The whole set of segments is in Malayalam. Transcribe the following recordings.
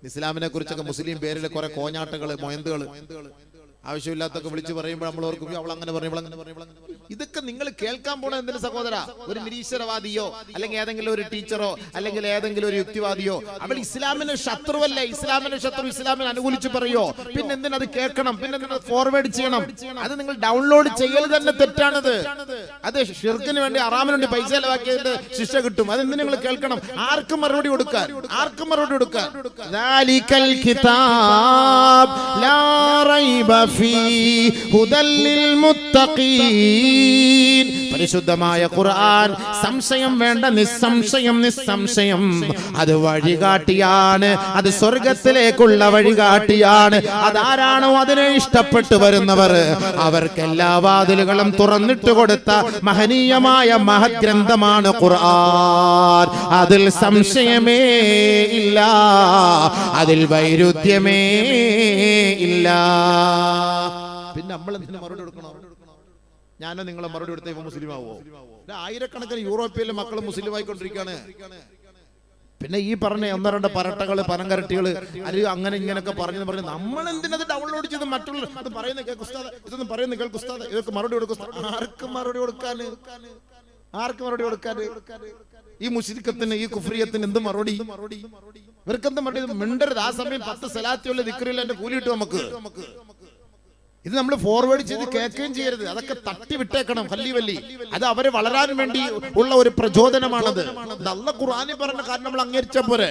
ഇസ്ലാമിനെ കുറിച്ചൊക്കെ മുസ്ലിം പേരിൽ കുറെ കോഞ്ഞാട്ടകള് മൊയന്തുകള് ആവശ്യമില്ലാത്തൊക്കെ വിളിച്ച് പറയുമ്പോൾ നമ്മൾ ഓർക്കും അവൾ അങ്ങനെ പറഞ്ഞു. ഇതൊക്കെ നിങ്ങൾ കേൾക്കാൻ പോണ എന്തിന് സഹോദര? ഒരു നിരീശ്വരവാദിയോ അല്ലെങ്കിൽ ഏതെങ്കിലും ഒരു ടീച്ചറോ അല്ലെങ്കിൽ ഏതെങ്കിലും ഒരു യുക്തിവാദിയോ അവൾ ഇസ്ലാമിന് ശത്രുവല്ലേ, ഇസ്ലാമിന് ശത്രു, ഇസ്ലാമിനെ അനുകൂലിച്ച് പറയോ? പിന്നെ എന്തിനത് കേൾക്കണം? പിന്നെ എന്തിനത് ഫോർവേഡ് ചെയ്യണം? അത് നിങ്ങൾ ഡൗൺലോഡ് ചെയ്യൽ തന്നെ തെറ്റാണത്. അത് ഷിർക്കിന് വേണ്ടി ഹറാമിന് വേണ്ടി പൈസ ചെലവാക്കിയതിന്റെ ശിക്ഷ കിട്ടും. അതെന്തിനു നിങ്ങൾ കേൾക്കണം? ആർക്കും മറുപടി കൊടുക്കാൻ, ആർക്കും മറുപടി കൊടുക്കാൻ. ദാലികൽ കിതാബ് ലാ റൈബ പരിശുദ്ധമായ ഖുർആൻ സംശയം വേണ്ട, നിസ്സംശയം നിസ്സംശയം അത് വഴികാട്ടിയാണ്. അത് സ്വർഗത്തിലേക്കുള്ള വഴികാട്ടിയാണ്. അതാരാണോ അതിനെ ഇഷ്ടപ്പെട്ടു വരുന്നവർ അവർക്ക് എല്ലാ വാതിലുകളും തുറന്നിട്ട് കൊടുത്ത മഹനീയമായ മഹത് ഗ്രന്ഥമാണ് ഖുർആൻ. അതിൽ സംശയമേ ഇല്ല, അതിൽ വൈരുദ്ധ്യമേ ഇല്ല. പിന്നെ നമ്മൾ എന്തിനു മറുപടി കൊടുക്കണോ? ഞാനോ നിങ്ങളെ മറുപടി കൊടുത്ത ഇവ മുസ്ലിം ആവോ? ആയിരക്കണക്കിന് യൂറോപ്പിലെ മക്കൾ മുസ്ലിം ആയിക്കൊണ്ടിരിക്കുകയാണ്. പിന്നെ ഈ പറഞ്ഞ ഒന്നോ രണ്ടോ പരട്ടകള് പനങ്കരട്ടികള് അല്ലെങ്കിൽ അങ്ങനെ ഇങ്ങനെയൊക്കെ പറഞ്ഞു നമ്മൾ എന്തിനത് ഡൗൺലോഡ് ചെയ്ത് മറ്റുള്ള അത് പറയുന്ന കേൾക്കുസ്താദ്, ഇതൊന്നും പറയുന്ന കേൾക്കുസ്താദ്, ഇതൊക്കെ മറുപടി കൊടുക്കും. ആർക്കും മറുപടി കൊടുക്കാന്, ആർക്കും മറുപടി കൊടുക്കാന്? ഈ മുശ്രിക്കത്തിന്, ഈ കുഫ്രിയത്തിന് എന്ത് മറുപടി? ഇവർക്കെന്ത് മറുപടി? മിണ്ടരുത്. ആ സമയം 10 സലാത്തുള്ള ദിക്റിൽ എന്റെ കൂലി കിട്ടും നമുക്ക്. ഇത് നമ്മൾ ഫോർവേഡ് ചെയ്ത് കേൾക്കുകയും ചെയ്യരുത്. അതൊക്കെ തട്ടി വിട്ടേക്കണം. വല്ലി അത് അവര് വളരാൻ വേണ്ടി ഉള്ള ഒരു പ്രചോദനമാണത്. അല്ലാഹു ഖുർആനിൽ പറഞ്ഞ കാര്യം നമ്മൾ അംഗീകരിച്ച പോരെ.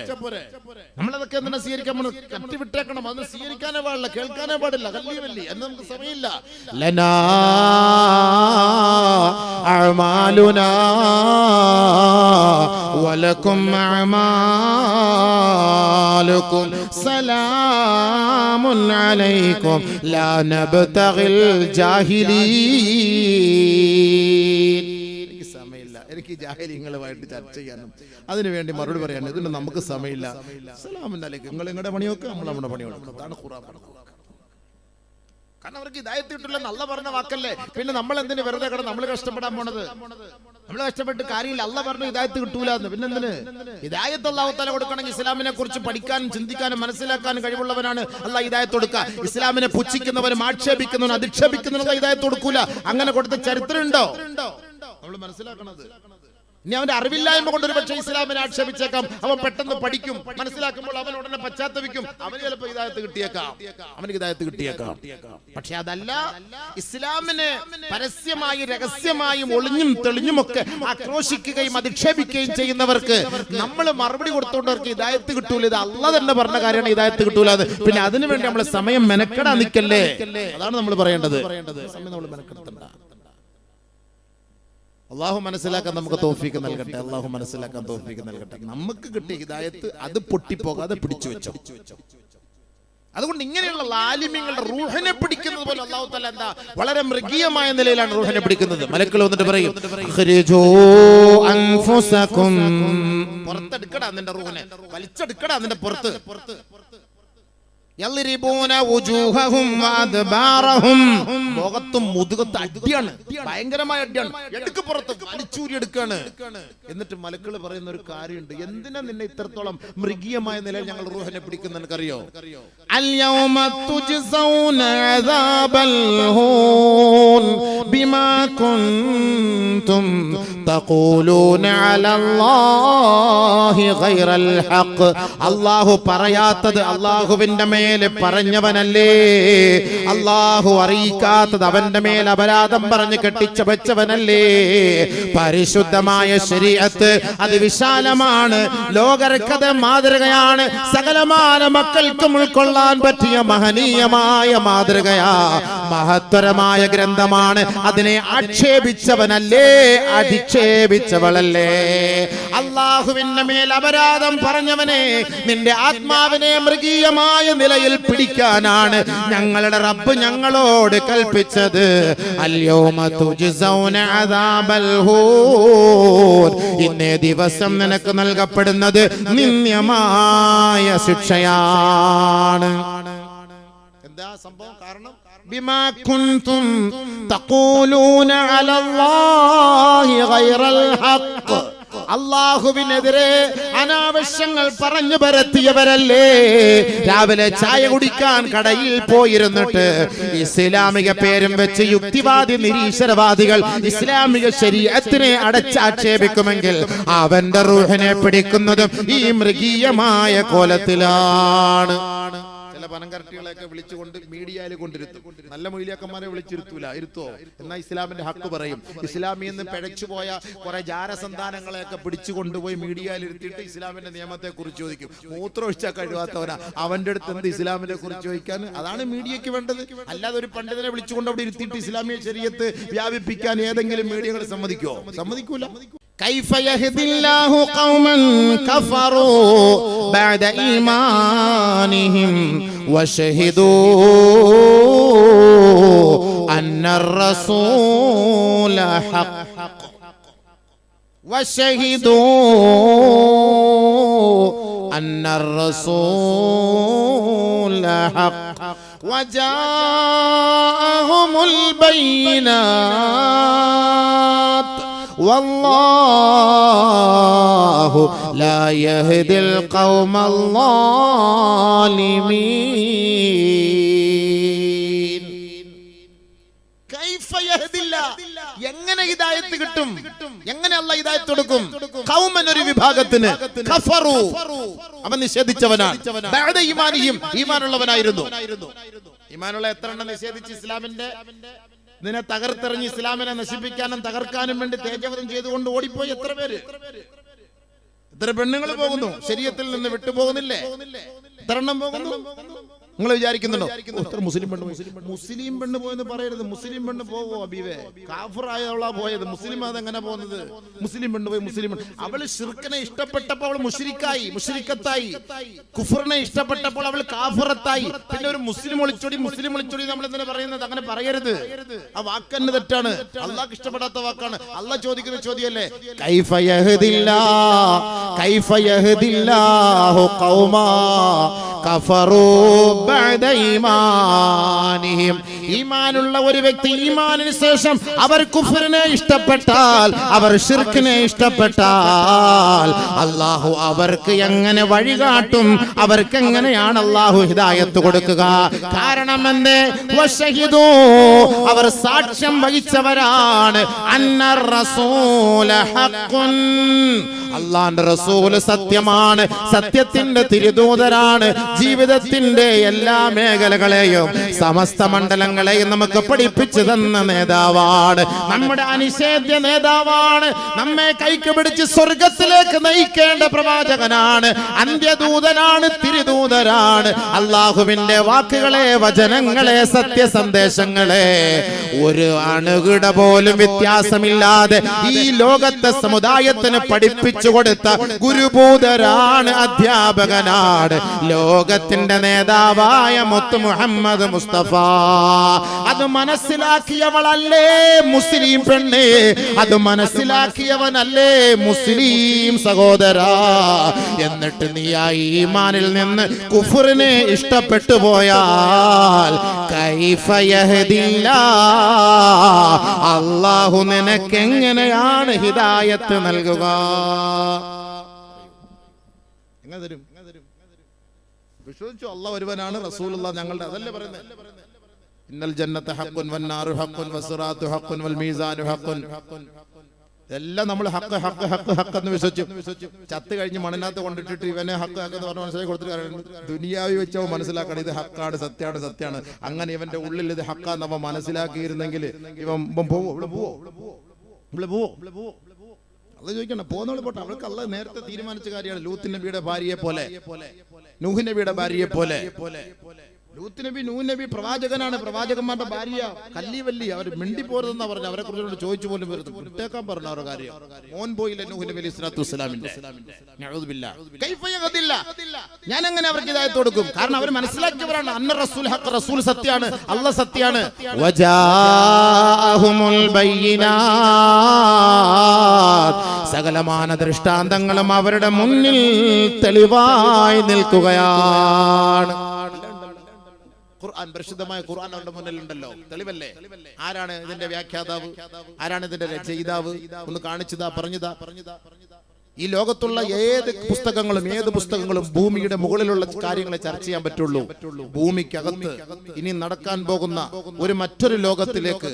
നമ്മളതൊക്കെ എന്തിനാ സ്വീകരിക്കാൻ? തട്ടി വിട്ടേക്കണം. അതൊന്നും സ്വീകരിക്കാനേ പാടില്ല, കേൾക്കാനേ പാടില്ല. വല്ലി എന്ന് നമുക്ക് സമയമില്ല. ലനാ അഅമാലുനാ വലക്കും അഅമാലുക്കും സലാമുൻ അലൈക്കും ലാ നബ്തഗിൽ ജാഹിലീൻ. എനിക്ക് സമയമില്ല, എനിക്ക് ജാഹിലിങ്ങളുമായിട്ട് ചർച്ച ചെയ്യാനും അതിനു വേണ്ടി മറുപടി പറയാനും ഇതിന് നമുക്ക് സമയമില്ല. സലാമുൻ അലൈക്കും. നിങ്ങൾ നിങ്ങളുടെ പണിയൊക്കെ, നമ്മൾ നമ്മുടെ പണിയൊക്കെ. അതാണ് ഖുർആൻ പറഞ്ഞത്. കാരണം അവർക്ക് ഹിദായത്ത് കിട്ടില്ല നല്ല പറഞ്ഞ വാക്കല്ലേ. പിന്നെ നമ്മൾ എന്തിനു വെറുതെ കിടന്ന് നമ്മൾ കഷ്ടപ്പെടാൻ പോണത്? നമ്മൾ കഷ്ടപ്പെട്ട് കാര്യമില്ല. അള്ളാഹ് പറഞ്ഞു ഹിദായത്ത് കിട്ടൂല എന്ന്. പിന്നെ എന്തിന്? ഹിദായത്ത് അല്ലാഹു തആല കൊടുക്കണമെങ്കിൽ ഇസ്ലാമിനെ കുറിച്ച് പഠിക്കാനും ചിന്തിക്കാനും മനസ്സിലാക്കാനും കഴിവുള്ളവനാണ് അള്ളാഹ് ഹിദായത്ത് കൊടുക്കുക. ഇസ്ലാമിനെ പുച്ഛിക്കുന്നവരും ആക്ഷേപിക്കുന്നവരും അധിക്ഷേപിക്കുന്നവരും ഹിദായത്ത് കൊടുക്കൂല. അങ്ങനെ കൊടുത്ത ചരിത്രം ഉണ്ടോ? നമ്മൾ മനസ്സിലാക്കണത്. ഇനി അവന്റെ അറിവില്ലായ്മ കൊണ്ട് ഒരു പക്ഷേ ഇസ്ലാമിനെ ആക്ഷേപിച്ചേക്കാം. അവൻ പെട്ടെന്ന് പഠിക്കും, മനസ്സിലാക്കുമ്പോൾ അവൻ ഉടനെ പശ്ചാത്തപിക്കും. അവന് ചിലപ്പോൾ ഹിദായത്ത് കിട്ടിയേക്കാം, അവന് ഹിദായത്ത് കിട്ടിയേക്കാം. പക്ഷെ അതല്ല, ഇസ്ലാമിനെ പരസ്യമായി രഹസ്യമായും ഒളിഞ്ഞും തെളിഞ്ഞുമൊക്കെ ആക്രോശിക്കുകയും അധിക്ഷേപിക്കുകയും ചെയ്യുന്നവർക്ക് നമ്മൾ മറുപടി കൊടുത്തോണ്ടവർക്ക് ഹിദായത്ത് കിട്ടൂല. ഇത് അള്ളാഹ് തന്നെ പറഞ്ഞ കാര്യമാണ്, ഹിദായത്ത് കിട്ടൂല. പിന്നെ അതിനുവേണ്ടി നമ്മൾ സമയം മെനക്കെടാൻ നിൽക്കല്ലേ. അതാണ് നമ്മൾ പറയേണ്ടത്. സമയം നമ്മൾ മെനക്കെടുത്തണ്ട. അള്ളാഹു മനസ്സിലാക്കാൻ നമുക്ക് തൗഫീഖ് നൽകട്ടെ. അള്ളാഹു മനസ്സിലാക്കാൻ തൗഫീഖ് നൽകട്ടെ. നമുക്ക് കിട്ടിയ ഹിദായത്ത് അത് പൊട്ടിപ്പോകാതെ പിടിച്ചു വെച്ചോ. അതുകൊണ്ട് ഇങ്ങനെയുള്ള ആലിമീങ്ങളുടെ റൂഹിനെ പിടിക്കുന്നത് പോലെ അല്ലാഹു തആല എന്താ വളരെ മൃഗീയമായ നിലയിലാണ് റൂഹിനെ പിടിക്കുന്നത്. മലക്കുകൾ വന്നിട്ട് പറയും, അഖ്രിജൂ അൻഫുസകും, പുറത്തെടുക്കടാ നിന്റെ റൂഹിനെ, വലിച്ചെടുക്കടാ നിന്റെ പുറത്ത്. യൽരിബൂന വുജൂഹഹും വഅദ്ബാറഹും, മുഖത്തും മുതുകത്തും അടിയാണ്, ഭയങ്കരമായ അടിയാണ്. എടുക്ക് പുറത്ത്, വലിച്ചൂരി എടുക്കാണ്. എന്നിട്ട് മലക്കുകൾ പറയുന്ന ഒരു കാര്യമുണ്ട്. എന്തിനാ നിന്നെ ഇത്രത്തോളം മൃഗീയമായ നിലയിൽ ഞങ്ങൾ റൂഹിനെ പിടിക്കുന്ന നിനക്കറിയോ? അൽയൗമ തുജ്സൗന അദാബൽ ഹൂൻ ബിമാ കുൻതും തഖൂലൂന അലല്ലാഹി ഗൈറൽ ഹഖ്. അല്ലാഹു പറയാത്തത് അല്ലാഹുവിന്റെ മേൽ പറഞ്ഞവനല്ലേ. അല്ലാഹു അറിയിക്കാത്തത് അവന്റെ മേൽ അപരാധം പറഞ്ഞ് കെട്ടിച്ചവച്ചവനല്ലേ. പരിശുദ്ധമായ ശരീഅത്ത് അത് വിശാലമാണ്, ലോകർക്കത് മാതൃകയാണ്, സകലമാന മക്കൾക്കും ഉൾക്കൊള്ളാൻ പറ്റിയ മഹനീയമായ മാതൃകയാ, മഹത്തരമായ ഗ്രന്ഥമാണ്. അതിനെ ആക്ഷേപിച്ചവനല്ലേ, അധിക്ഷേപിച്ചവളല്ലേ. അല്ലാഹുവിന്റെ മേൽ അപരാധം പറഞ്ഞവനെ, നിന്റെ ആത്മാവിനെ മൃഗീയമായ നിലയിൽ പിടിക്കാനാണ് ഞങ്ങളുടെ റബ്ബ് ഞങ്ങളോട് കൽപ്പിച്ചത്. അൽയൗമ തുജ്സൗന അദാബൽ ഹൂൻ, ഇന്നേ ദിവസം നിനക്ക് നൽകപ്പെടുന്നത് നിന്ദ്യമായ ശിക്ഷയാണ്. എന്താ സംഭവം? കാരണം ബിമാ കുൻതും തഖൂലൂന അലല്ലാഹി ഗൈറൽ ഹഖ്, അള്ളാഹുവിനെതിരെ അനാവശ്യങ്ങൾ പറഞ്ഞു പരത്തിയവരല്ലേ രാവിലെ ചായ കുടിക്കാൻ കടയിൽ പോയിരുന്നിട്ട് ഇസ്ലാമിക പേരും വെച്ച് യുക്തിവാദി നിരീശ്വരവാദികൾ ഇസ്ലാമിക ശരീഅത്തിനെ അടച്ചാക്ഷേപിക്കുമെങ്കിൽ അവന്റെ റൂഹിനെ പിടിക്കുന്നതും ഈ മൃഗീയമായ കോലത്തിലാണ്. ചില പനങ്കരട്ടികളെയൊക്കെ വിളിച്ചുകൊണ്ട് മീഡിയയിൽ കൊണ്ടിരുത്തും. നല്ല മൊയ്ലിയാക്കന്മാരെ വിളിച്ചിരുത്തൂല, ഇരുത്തോ എന്നാ ഇസ്ലാമിന്റെ ഹക്ക് പറയും. ഇസ്ലാമിൽ നിന്ന് പിഴച്ചുപോയ കുറെ ജാരസന്താനങ്ങളെയൊക്കെ പിടിച്ചു കൊണ്ടുപോയി മീഡിയയിൽ ഇരുത്തിയിട്ട് ഇസ്ലാമിന്റെ നിയമത്തെ കുറിച്ച് ചോദിക്കും. മൂത്രമൊഴിച്ചാൽ കഴിവാത്തവനാ അവന്റെ അടുത്ത് എന്ത് ഇസ്ലാമിനെ കുറിച്ച് ചോദിക്കാൻ? അതാണ് മീഡിയക്ക് വേണ്ടത്. അല്ലാതെ ഒരു പണ്ഡിതനെ വിളിച്ചുകൊണ്ട് അവിടെ ഇരുത്തിയിട്ട് ഇസ്ലാമിക ശരീഅത്ത് വ്യാപിപ്പിക്കാൻ ഏതെങ്കിലും മീഡിയകൾ സമ്മതിക്കോ? സമ്മതിക്കൂല. كيف يهدي الله قوما كفروا بعد إيمانهم وشهدوا أن الرسول حق أن الرسول حق وجاءهم البينات والله لا يهدي القوم الظالمين. كيف يهدي الله എങ്ങനെ ഹിദായത്ത് കിട്ടും? എങ്ങനെ അല്ലാഹ് ഹിദായത്ത് കൊടുക്കും? ഖൗമൻ ഒരു വിഭാഗത്തിന് കഫറു അവൻ നിഷേധിച്ചവനാണ്. ബഅദ ഈമാനിഹിം ഈമാനുള്ളവനായിരുന്നു. ഈമാനുള്ള എത്ര എണ്ണം നിഷേധിച്ച് ഇസ്ലാമിന്റെ ഇതിനെ തകർത്തെറിഞ്ഞ് ഇസ്ലാമിനെ നശിപ്പിക്കാനും തകർക്കാനും വേണ്ടി തേജവധം ചെയ്തുകൊണ്ട് ഓടിപ്പോയി എത്ര പേര്? എത്ര പെണ്ണുങ്ങൾ പോകുന്നു? ശരീഅത്തിൽ നിന്ന് വിട്ടുപോകുന്നില്ലേ? എത്ര എണ്ണം പോകുന്നു? നിങ്ങൾ വിചാരിക്കുന്നുണ്ടോ മുസ്ലിം പെണ്ണ് പോയെന്ന് പറയരുത്. മുസ്ലിം പെണ്ണ് പോവോ അബീവേ? കാഫിറായവളാ പോയത്. മുസ്ലിം അതെങ്ങനെ പോകുന്നത്? മുസ്ലിം പെണ്ണ് പോയി. മുസ്ലിം അവള് ശിർക്കിനെ ഇഷ്ടപ്പെട്ടപ്പോൾ അവൾ മുശ്രിക്കത്തായി. കുഫറിനെ ഇഷ്ടപ്പെട്ടപ്പോൾ അവൾ കാഫിറത്തായി. പിന്നെ ഒരു മുസ്ലിം ഒളിച്ചോടി നമ്മൾ എന്തിനാ പറയുന്നത്? അങ്ങനെ പറയരുത്. ആ വാക്ക് തന്നെ തെറ്റാണ്. അള്ളാഹ് ഇഷ്ടപ്പെടാത്ത വാക്കാണ്. അള്ളാഹ് ചോദിക്കുന്ന ചോദ്യമല്ലേ, കൈഫ യഹ്ദില്ലാഹു ഖൗമാ കഫറൂ ബഅദ ഈമാനിഹിം. ഈമാനുള്ള ഒരു വ്യക്തി ഈമാനിന് ശേഷം അവർ കുഫറിനെ ഇഷ്ടപ്പെട്ടാൽ, അവർ ശിർക്കിനെ ഇഷ്ടപ്പെട്ടാൽ അല്ലാഹു അവർക്ക് എങ്ങനെ വഴികാട്ടും? അവർക്ക് എങ്ങനെയാണ് അല്ലാഹു ഹിദായത്ത് കൊടുക്കുക? കാരണം എന്തേ? വശഹിദൂ അവർ സാക്ഷ്യം വഹിച്ചവരാണ്. അന്നർ റസൂല ഹഖ്ഖുൻ അല്ലാഹുവിന്റെ റസൂൽ സത്യമാണ്, സത്യത്തിന്റെ തിരുദൂതരാണ്. ജീവിതത്തിന്റെ എല്ലാ മേഖലകളെയും സമസ്ത മണ്ഡലങ്ങളെയും നമുക്ക് പഠിപ്പിച്ചു തന്ന നേതാവാണ്. നമ്മുടെ അനിഷേധ്യ നേതാവാണ്. നമ്മെ കൈക്ക് പിടിച്ച് സ്വർഗത്തിലേക്ക് നയിക്കേണ്ട പ്രവാചകനാണ്. അന്ത്യദൂതനാണ്, തിരുദൂതരാണ്. അല്ലാഹുവിന്റെ വാക്കുകളെ, വചനങ്ങളെ, സത്യസന്ദേശങ്ങളെ ഒരു അണുകിട പോലും വ്യത്യാസമില്ലാതെ ഈ ലോകത്തെ സമുദായത്തിന് പഠിപ്പിച്ചു കൊടുത്ത ഗുരുഭൂതരാണ്, അധ്യാപകനാണ് ലോകത്തിന്റെ നേതാവായ മുത്ത് മുഹമ്മദ് മുസ്തഫ. അത് മനസ്സിലാക്കിയവളല്ലേ മുസ്ലിം പെണ്ണ്? അത് മനസ്സിലാക്കിയവനല്ലേ മുസ്ലിം സഹോദരാ? എന്നിട്ട് നീ ആ ഈമാനിൽ നിന്ന് കുഫറിനെ ഇഷ്ടപ്പെട്ടു പോയാൽ കൈഫ യഹ്ദില്ലാഹ് അല്ലാഹു നിനക്കെങ്ങനെയാണ് ഹിദായത്ത് നൽകുക? എങ്ങനെ തരും? വിശ്വസിച്ചു അല്ലാഹ് ഒരുവനാണ്, റസൂലുള്ളാഹ് ഞങ്ങളുടെ അതല്ലേ പറയുന്നത്. ഇന്നൽ ജന്നത ഹഖ്ഖുൻ വന്നാറു ഹഖ്ഖുൻ വസിറാത്തു ഹഖ്ഖുൻ വൽ മീസാനു ഹഖ്ഖുൻ. എല്ലാം നമ്മൾ ഹഖ് ഹഖ് ഹഖ് ഹഖ് എന്ന് വിശ്വസിച്ചു. ചത്ത് കഴിഞ്ഞ് മണ്ണിനകത്ത് കൊണ്ടിട്ടിട്ട് ഇവനെ ഹഖ് ഹഖ് എന്ന് പറഞ്ഞ് മനസ്സിലാക്കി കൊടുത്തിട്ട് ദുനിയാവി വെച്ചവ മനസ്സിലാക്കണം ഇത് ഹക്കാണ്, സത്യമാണ്. അങ്ങനെ ഇവന്റെ ഉള്ളിൽ ഇത് ഹക്കാന്ന് അവൻ മനസ്സിലാക്കിയിരുന്നെങ്കിൽ ഇവൻ പോവോ? അല്ല ചോദിക്കണം, പോകുന്നവള് പോട്ടെ. അവൾക്ക് അല്ലാഹ് നേരത്തെ തീരുമാനിച്ച കാര്യമാണ്. ലൂത്ത് നബിയുടെ ഭാര്യയെ പോലെ, നൂഹ് നബിയുടെ ഭാര്യയെ പോലെ. ലൂത്ത് നബി, നൂഹ് നബി പ്രവാചകനാണ്. പ്രവാചകന്മാരുടെ ഭാര്യ കല്ലിവല്ലി. അവർ മിണ്ടിപ്പോരുതെന്നാ പറഞ്ഞു. അവരെ കുറിച്ച് ചോദിച്ചു പോലും വരുന്നു. വിട്ടേക്കാൻ പറഞ്ഞു അവരുടെ കാര്യം. മോൻ പോയില്ല നൂഹ് നബി അലൈഹി സ്വലാത്തു വസ്സലാമിന്റെ. ഞാൻ എങ്ങനെ അവർക്ക് ഹിദായത്ത് കൊടുക്കും? കാരണം അവർ മനസ്സിലാക്കിയവരാണ്. അന്ന റസൂൽ ഹഖ്, റസൂൽ സത്യാണ്, അല്ലാഹ് സത്യാണ്. വജാഅഹുമുൽ ബയ്യിനാത്ത് സകലമാന ദൃഷ്ടാന്തങ്ങളും അവരുടെ മുന്നിൽ തെളിവായി നിൽക്കുകയാണ്. ഖുർആൻ, പരിശുദ്ധമായ ഖുർആൻ അവരുടെ മുന്നിലുണ്ടല്ലോ, തെളിവല്ലേ? ആരാണ് ഇതിന്റെ വ്യാഖ്യാതാവ്? ആരാണ് ഇതിന്റെ രചയിതാവ്? ഒന്ന് കാണിച്ചതാ, പറഞ്ഞതാ. ഈ ലോകത്തുള്ള ഏത് പുസ്തകങ്ങളും ഭൂമിയുടെ മുകളിലുള്ള കാര്യങ്ങളെ ചർച്ച ചെയ്യാൻ പറ്റുള്ളൂ. ഭൂമിക്കകത്ത് ഇനി നടക്കാൻ പോകുന്ന മറ്റൊരു ലോകത്തിലേക്ക്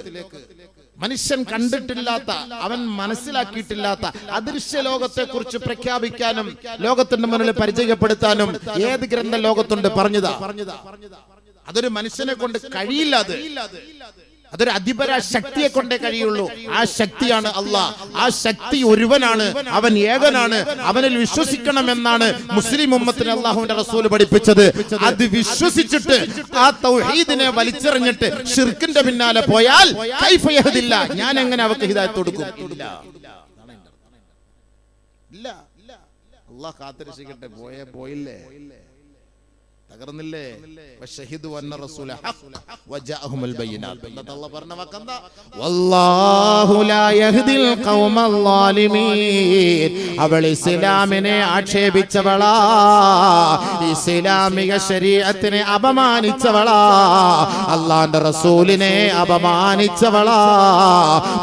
മനുഷ്യൻ കണ്ടിട്ടില്ലാത്ത, അവൻ മനസ്സിലാക്കിയിട്ടില്ലാത്ത അദൃശ്യ ലോകത്തെ കുറിച്ച് പ്രഖ്യാപിക്കാനും ലോകത്തിന്റെ മുന്നിൽ പരിചയപ്പെടുത്താനും ഏത് ഗ്രന്ഥ ലോകത്തുണ്ട്? പറഞ്ഞതാ. അതൊരു മനുഷ്യനെ കൊണ്ട് കഴിയില്ല. അതൊരു അധിപര ശക്തിയെ കൊണ്ടേ കഴിയുള്ളൂ. ആ ശക്തിയാണ് അള്ളാഹ്. ആ ശക്തി ഒരുവനാണ്, അവൻ ഏകനാണ്. അവനിൽ വിശ്വസിക്കണമെന്നാണ് മുസ്ലിം ഉമ്മത്തിന് അള്ളാഹുവിന്റെ റസൂൽ പഠിപ്പിച്ചത്. അത് വിശ്വസിച്ചിട്ട് ആ തൗഹീദിനെ വലിച്ചെറിഞ്ഞിട്ട് ശിർക്കിന്റെ പിന്നാലെ പോയാൽ കൈഫ യഹ്ദില്ല, ഞാൻ എങ്ങനെ അവർക്ക് ഹിദായത്ത് കൊടുക്കും? ഇല്ല. അള്ളാഹ് കാത്തിരക്ഷിക്കട്ടെ. പോയില്ലേ, തകർന്നില്ലേ? വശഹിദു അന്ന റസൂല ഹഖ് വജഅഹുൽ ബയ്യിനാത്ത്. അല്ലാഹു പറഞ്ഞ വാക്കെന്താ? വല്ലാഹു ലാ യഹ്ദിൽ ഖൗമൽ ളാലിമീൻ. അവൾ ഇസ്ലാമിനെ ആക്ഷേപിച്ചവളാ, ഇസ്ലാമിക ശരീഅത്തിനെ അപമാനിച്ചവളാ, അല്ലാഹുവിന്റെ റസൂലിനെ അപമാനിച്ചവളാ,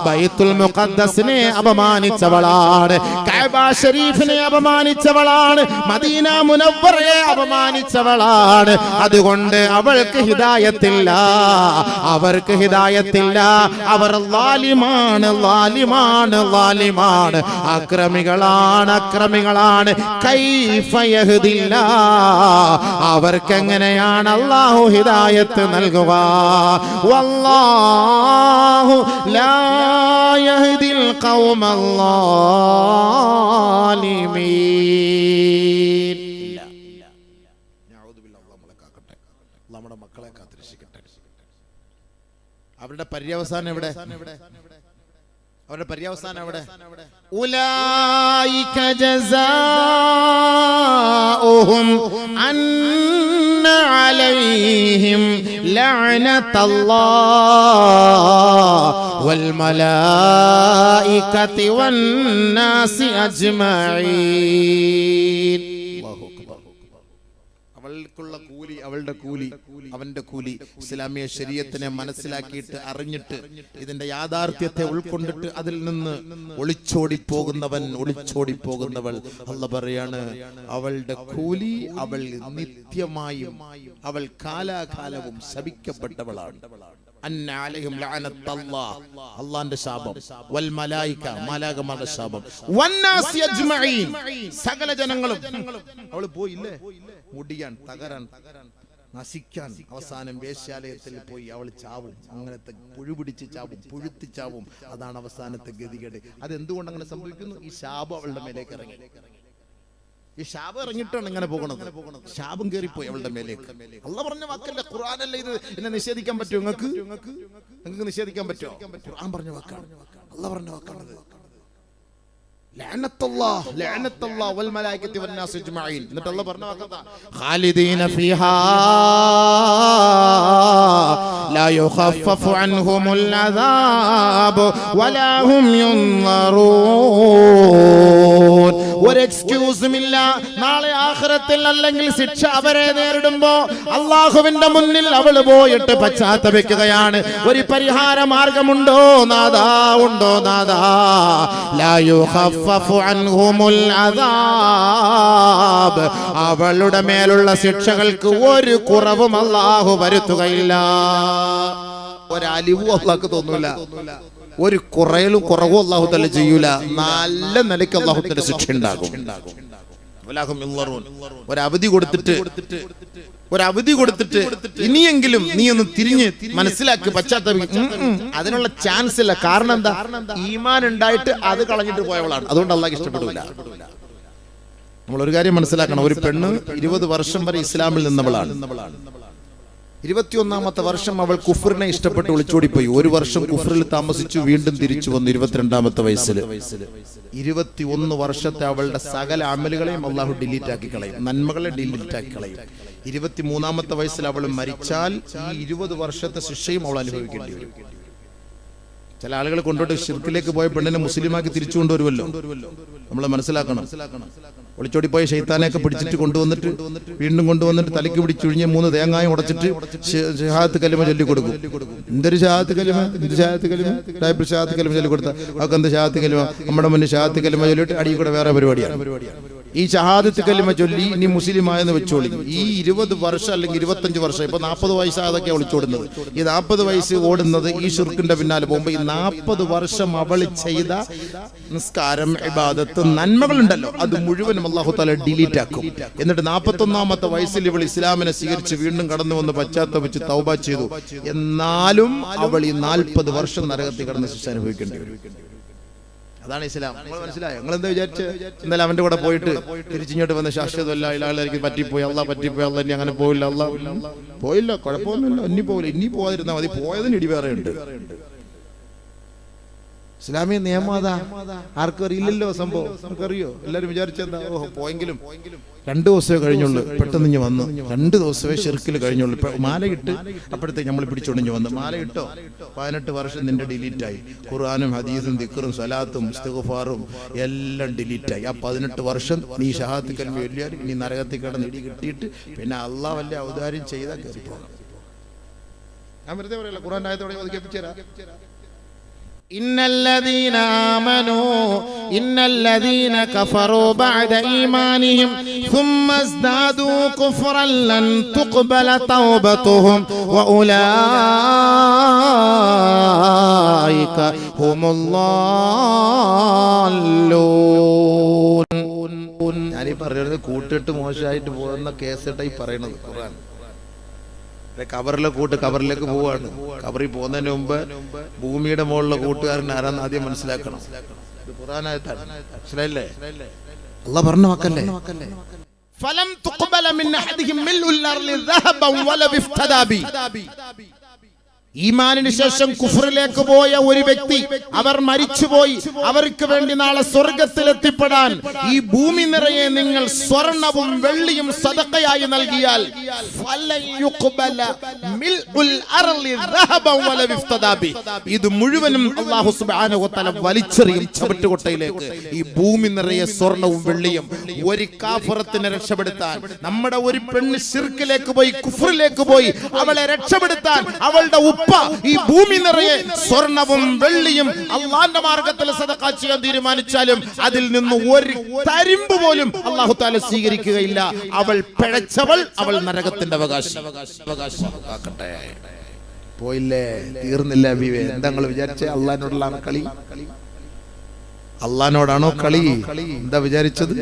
ബൈത്തുൽ മുഖദ്ദസിനെ അപമാനിച്ചവളാണ്, കഅബ ശരീഫിനെ അപമാനിച്ചവളാണ്, മദീന മുനവ്വറയെ അപമാനിച്ചവളാണ്. അതുകൊണ്ട് അവൾക്ക് ഹിദായത്തില്ല, അവർക്ക് ഹിദായത്തില്ല. അവർ ലാലിമാണ്, അക്രമികളാണ്. കൈഫ യഹ്ദില്ല, അവർക്ക് എങ്ങനെയാണ് അല്ലാഹു ഹിദായത്ത് നൽകുക? വല്ലാഹു ലാ യഹ്ദിൽ ഖൗമൽ ളാലിമീൻ. നമ്മുടെ മക്കളെ കാത്തിരക്ഷിക്കട്ടെ. അവരുടെ പര്യവസാനം എവിടെ? അവരുടെ പര്യവസാനം എവിടെ? ഉലൈക ജസാഉഹും അന്ന അലൈഹിം ലഅനതല്ലാഹ് വൽ മലായികതി വന്നാസി അജ്മഈൻ. അവൾക്കുള്ള കൂലി, അവളുടെ കൂലി, അവന്റെ കൂലി. ഇസ്ലാമിക ശരീഅത്തിനെ മനസ്സിലാക്കിയിട്ട് അറിഞ്ഞിട്ട് ഇതിന്റെ യാഥാർത്ഥ്യത്തെ ഉൾക്കൊണ്ടിട്ട് അതിൽ നിന്ന് ഒളിച്ചോടി പോകുന്നവൾ, അല്ലാഹ് പറയാണ് അവളുടെ കൂലി, അവൾ നിത്യമായും, അവൾ കാലാകാലവും ശപിക്കപ്പെട്ടവളാണ്. അല്ലാഹുവിന്റെ ശാപം, വൽ മലായിക മലാകമാരുടെ ശാപം, വന്നാസി അജ്മഈൻ സകല ജനങ്ങളും. അവൾ പോയില്ലേ മുടിയാൻ, തകരാൻ, നശിക്കാൻ. അവസാനം വേശ്യാലയത്തിൽ പോയി അവൾ ചാവും. അങ്ങനത്തെ പുഴുപിടിച്ച് ചാവും, പുഴുത്തി ചാവും. അതാണ് അവസാനത്തെ ഗതികേട്. അതെന്തുകൊണ്ട് അങ്ങനെ സംഭവിക്കുന്നു? ഈ ശാപം അവളുടെ മേലേക്ക് ഇറങ്ങി. ഈ ശാപം ഇറങ്ങിയിട്ടാണ് ഇങ്ങനെ പോകുന്നത്. ശാപം കയറിപ്പോയി അവളുടെ മേലേക്ക്. അല്ലാഹ് പറഞ്ഞ വാക്കല്ലേ, ഖുർആനല്ലേ ഇത്. എന്നെ നിഷേധിക്കാൻ പറ്റുമോ? നിങ്ങൾക്ക് നിഷേധിക്കാൻ പറ്റുമോ? ഖുർആൻ പറഞ്ഞ വാക്കാണ്, അല്ലാഹ് പറഞ്ഞ വാക്കാണ്. ലഅനത്തുല്ലാഹ് വൽ മലായികതി വന്നാസ് അജ്മഈൻ. എന്നിട്ട് അല്ലാഹ് പറഞ്ഞ വാക്കാണ് ഖാലിദീന ഫീഹാ ലാ യുഖഫഫു അൻഹുമുൽ അദാബ് വലാ ഹും യുൻളറൂൻ. ഒരു എക്സ്ക്യൂസും ഇല്ല. നാളെ ആഖിറത്തിൽ അല്ലെങ്കിൽ ശിക്ഷ അവരെ നേരിടുമ്പോ അല്ലാഹുവിന്റെ മുന്നിൽ അവൾ പോയിട്ട് പശ്ചാത്തപിക്കുകയാണ്. ഒരു പരിഹാര മാർഗമുണ്ടോ നാദാ? ഉണ്ടോ നാദാ? ലാ യുഖഫഫു അൻഹുമുൽ അദാബ്. അവളുടെ മേലുള്ള ശിക്ഷകൾക്ക് ഒരു കുറവും അല്ലാഹു വരുത്തുകയില്ല. ഒരലിവും അല്ലാഹുക്ക് തോന്നൂല, ഒരു കുറവും അല്ലാഹു തആല ചെയ്യൂല. നല്ല നിലയ്ക്ക് അല്ലാഹുവിന്റെ ശിക്ഷ ഉണ്ടാകും. ഒരവധി കൊടുത്തിട്ട് ഇനിയെങ്കിലും നീ ഒന്ന് തിരിഞ്ഞ് മനസ്സിലാക്കി പശ്ചാത്തപിക്കും. അതിനുള്ള ചാൻസ് ഇല്ല. കാരണം എന്താ? ഈമാൻ ഉണ്ടായിട്ട് അത് കളഞ്ഞിട്ട് പോയവളാണ്. അതുകൊണ്ട് അല്ലാഹു ഇഷ്ടപ്പെടില്ല. നമ്മൾ ഒരു കാര്യം മനസ്സിലാക്കണം. ഒരു പെണ്ണ് 20 വർഷം വരെ ഇസ്ലാമിൽ നിന്നവളാണ്. 21ാമത്തെ വർഷം അവൾ കുഫറിനെ ഇഷ്ടപ്പെട്ട് ഒളിച്ചോടിപ്പോയി. 1 വർഷം കുഫറിൽ താമസിച്ചു, വീണ്ടും തിരിച്ചു വന്നു 22ാമത്തെ വയസ്സിൽ. 21 വർഷത്തെ അവളുടെ സകല അമലുകളെയും അല്ലാഹു ഡിലീറ്റ് ആക്കി കളയും, നന്മകളെ ഡിലീറ്റ് ആക്കി കളയും. 23ാമത്തെ വയസ്സിൽ അവൾ മരിച്ചാൽ ഈ 20 വർഷത്തെ ശിക്ഷയും അവൾ അനുഭവിക്കേണ്ടി വരും. ചില ആളുകൾ കൊണ്ടോട്ട് ഷിർക്കിലേക്ക് പോയ പെണ്ണിനെ മുസ്ലിമാക്കി തിരിച്ചു കൊണ്ടുവരുമല്ലോ. നമ്മൾ മനസ്സിലാക്കണം. ഒളിച്ചോടി പോയ ശൈത്താനെയൊക്കെ പിടിച്ചിട്ട് കൊണ്ടുവന്നിട്ട് വീണ്ടും കൊണ്ടുവന്നിട്ട് തലയ്ക്ക് പിടിച്ചൊഴിഞ്ഞ് 3 തേങ്ങായും ഉടച്ചിട്ട് ഷഹാദത്ത് കലിമ ചൊല്ലി കൊടുക്കും. എന്തൊരു ഷഹാദത്ത് കലിമ, എന്ത് ഷഹാദത്ത് കലിമ, ഷഹാദത്ത് കലിമ ചൊല്ലി കൊടുത്താൽ അവർക്ക് എന്ത് ഷഹാദത്ത് കലിമ? നമ്മുടെ മുന്നിൽ ഷഹാദത്ത് കലിമ ചൊല്ലിട്ട് അടിയിൽ കൂടെ വേറെ പരിപാടിയാണ്. ഈ ഷഹാദത്ത് കലിമ ചൊല്ലി ഇനി മുസ്ലിമായെന്ന് വെച്ചോളി. ഈ 20 വർഷം അല്ലെങ്കിൽ 25 വർഷം, ഇപ്പൊ 40 വയസ്സ് അതൊക്കെ ഒളിച്ചോടുന്നത്. ഈ 40 വയസ്സ് ഓടുന്നത് ഈ ഷിർക്കിന്റെ പിന്നാലെ പോകുമ്പോൾ ഈ 40 വർഷം അവൾ ചെയ്ത നിസ്കാരം, ഇബാദത്ത്, നന്മകളുണ്ടല്ലോ, അത് മുഴുവനും അല്ലാഹു തആല ഡിലീറ്റ് ആക്കും. എന്നിട്ട് 41ാമത്തെ വയസ്സിൽ ഇവൾ ഇസ്ലാമിനെ സ്വീകരിച്ച് വീണ്ടും കടന്നു വന്ന് പശ്ചാത്തപിച്ച് തൗബ ചെയ്തു. എന്നാലും അവൾ ഈ 40 വർഷം നരകത്തിൽ കടന്ന് ശിക്ഷ അനുഭവിക്കേണ്ടി വരും. അതാണ് ഇസ്ലാം. നിങ്ങൾ മനസ്സിലായോ? നിങ്ങൾ എന്താ വിചാരിച്ച് എന്നാലും അവന്റെ കൂടെ പോയിട്ട് തിരിച്ചിങ്ങോട്ട് വന്ന ശാശ്വതമല്ല, ഇയാളായിരിക്കും പറ്റിപ്പോയി, അള്ളാഹ് പറ്റിപ്പോയി, അള്ളാഹ് ഇനി അങ്ങനെ പോയില്ല, അള്ളാഹ് പോയില്ല, കുഴപ്പമൊന്നുമില്ല, ഇനി പോയില്ല, ഇനി പോകാതിരുന്നാൽ മതി, പോയതിന് ഇടി വേറെ ഉണ്ട്. ഇസ്ലാമിക നിയമം അതാ. ആർക്കും അറിയില്ലല്ലോ സംഭവം. നമുക്കറിയോ? എല്ലാവരും വിചാരിച്ചെന്താ, ഓഹോ പോയെങ്കിലും 2 ദിവസമേ കഴിഞ്ഞുള്ളൂ, പെട്ടെന്ന് ഇഞ്ഞ് വന്നു. 2 ദിവസമേ ഷിർക്കിൽ കഴിഞ്ഞുള്ളൂ. മാലയിട്ട് അപ്പോഴത്തേക്ക് നമ്മൾ പിടിച്ചോണ്ടിഞ്ഞ് വന്നു. മാലയിട്ടോ 18 വർഷം നിന്റെ ഡിലീറ്റായി. ഖുർആനും ഹദീസും ദിക്റും സ്വലാത്തും ഇസ്തിഗ്ഫാറും എല്ലാം ഡിലീറ്റായി. ആ 18 വർഷം നീ ഷഹാദത്ത് കലിമ ചൊല്ലിയാൽ നീ നരകത്തിൽ കിടന്ന് ഇടി കിട്ടിയിട്ട് പിന്നെ അള്ളാഹ് വലിയ ഔദാര്യം ചെയ്താൽ കയറി പോകണം. ഞാൻ വെറുതെ പറയല്ല, ഖുർആൻ ആയത്തോടെ ഒതുക്കിപ്പിച്ചേരാ. إن الذين آمنوا إن الذين كفروا بعد إيمانهم ثم ازدادوا كفرا لن تقبل توبتهم وأولئك هم الضالون. ഞാനീ പറയുന്നത് കൂട്ടിട്ട് മോശമായിട്ട് പോകുന്ന കേസിട്ടായി പറയുന്നത്. ഖുർആൻ കബറിലെ കൂട്ട് കബറിലേക്ക് പോവാണ്. കബറിൽ പോകുന്നതിന് മുമ്പ് ഭൂമിയുടെ മുകളിലെ കൂട്ടുകാരൻ ആരാന്ന് ആദ്യം മനസ്സിലാക്കണം. ഇത് ഖുർആനായത്താണ്. മനസ്സിലായില്ലേ? അല്ലാഹ് പറഞ്ഞ വാക്കല്ലേ. ഫലം തുഖ്ബല മിൻ അഹദിഹിം മിൽഉൽ അർളി ദഹബൻ വലവ് ഇഫ്തദാ ബി. ഈമാനിന് ശേഷം കുഫറിലേക്ക് പോയ ഒരു വ്യക്തി, അവർ മരിച്ചുപോയി, അവർക്ക് വേണ്ടി നാളെ സ്വർഗത്തിൽ എത്തിപ്പെടാൻ ഈ ഭൂമി നിറയെ നിങ്ങൾ സ്വർണവും വെള്ളിയും സദഖയായി നൽകിയാൽ ഇത് മുഴുവനും അല്ലാഹു സുബ്ഹാനഹു വ തആല വലിച്ചെറിയും ചവറ്റുകൊട്ടയിലേക്ക്. ഈ ഭൂമി നിറയെ സ്വർണവും വെള്ളിയും. ഒരു കാഫിറത്തിനെ രക്ഷപ്പെടുത്താൻ, നമ്മുടെ ഒരു പെണ്ണ് ശിർക്കിലേക്ക് പോയി, കുഫറിലേക്ക് പോയി, അവളെ രക്ഷപ്പെടുത്താൻ അവളുടെ ഈ ഭൂമി നിറയെ സ്വർണവും വെള്ളിയും അള്ളാന്റെ മാർഗത്തിൽ സദഖ ചെയ്യാൻ തീരുമാനിച്ചാലും അതിൽ നിന്ന് ഒരു തരിമ്പ് പോലും അല്ലാഹു തആല സ്വീകരിക്കുകയില്ല. അവൾ പിഴച്ചവൾ, അവൾ നരകത്തിന്റെ അവകാശി. പോയില്ലേ? തീർന്നില്ല ഹബീബേ. എന്താ നിങ്ങൾ വിചാരിച്ചേ? അള്ളാഹിനോടുള്ള കളി? അള്ളാഹിനോടാണോ കളി? എന്താ വിചാരിച്ചത്?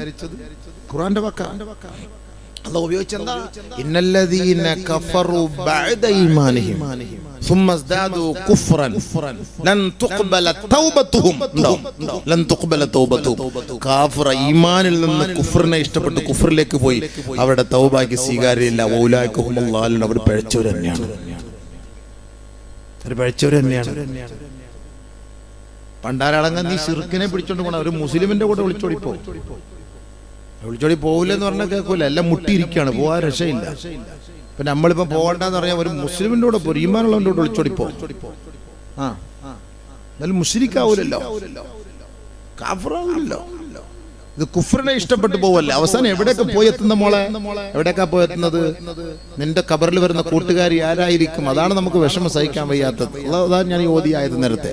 ഖുർആന്റെ വാക്കാ. അല്ലാഹു ഉപയോഗിച്ചെന്താ? ഇന്നല്ലദീന കഫറു ബഅദ ഈമാനിഹിം ثم ازدادوا كفرا لن تقبل توبتهم. لن تقبل توبتهم. കാഫിർ ഈമാനിൽ നിന്ന് കുഫറിനെ ഇഷ്ടപ്പെട്ട് കുഫറിലേക്ക് പോയി, അവരുടെ തൗബയ്ക്ക് സ്വീകാര്യമില്ല. വൗലായിക ഹുമുൽ ളാലിൻ. അവർ പിഴച്ചവർ തന്നെയാണ്. പണ്ടാരടങ്ങാൻ നീ ശിർക്കിനെ പിടിച്ചോണ്ട് പോകണം. ഒരു മുസ്ലിമിന്റെ കൂടെ ഒളിച്ചോടി പോകില്ലെന്ന് പറഞ്ഞാൽ കേൾക്കൂല. എല്ലാം മുട്ടിയിരിക്കുകയാണ്, പോകാൻ രക്ഷയില്ല. ഇപ്പൊ നമ്മളിപ്പോ പോകണ്ടെന്ന് പറഞ്ഞാൽ ഒരു മുസ്ലിമിന്റെ കൂടെ പോകും, ഈമാനുള്ളവന്റെ കൂടെ ഒളിച്ചോടിപ്പോ. എന്നാലും മുശ്രിക്കാവൂലല്ലോ, കാഫിറാവൂലല്ലോ. ഇത് കുഫറിനെ ഇഷ്ടപ്പെട്ടു പോവല്ലേ. അവസാനം എവിടെയൊക്കെ പോയി എത്തുന്ന മോളെ? എവിടെയൊക്കെ പോയി എത്തുന്നത്? നിന്റെ ഖബറിൽ വരുന്ന കൂട്ടുകാരി ആരായിരിക്കും? അതാണ് നമുക്ക് വിഷമം സഹിക്കാൻ വയ്യാത്തത്. അതാണ് ഞാൻ ഈ ഓതിയായത് നേരത്തെ.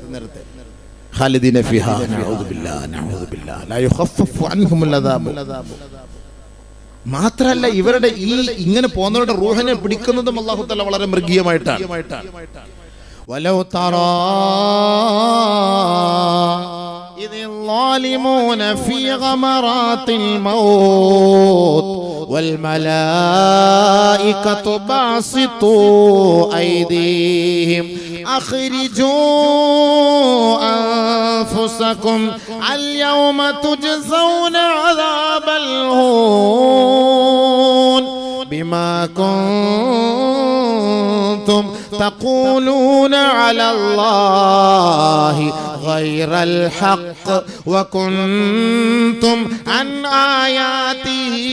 ഖാലിദീന ഫിഹാ നഊദു ബില്ലാഹ് ലാ യുഖഫഫു അൻഹുൽ അദാബ്. മാത്രല്ല ഇവരുടെ ഈ ഇങ്ങനെ പോകുന്നവരുടെ റൂഹിനെ പിടിക്കുന്നതും അല്ലാഹു തആല വളരെ മൃഗീയമായിട്ടാണ്. വലൗ തറാ ഇദിൽ ളാലിമൂന ഫീ ഗമറാത്തിൽ മൗത്ത് വൽ മലായികതു ബാസിതു ഐദീഹിം അഖ്രിജൂ അൻഫുസകും അൽയൗമ തുജ്സൗന അദാബൽ ഹൂൻ ബിമാ കുൻതും തഖൂലൂന അലല്ലാഹി ഗൈറൽ ഹഖ് വകുൻതും അൻ ആയാതിഹി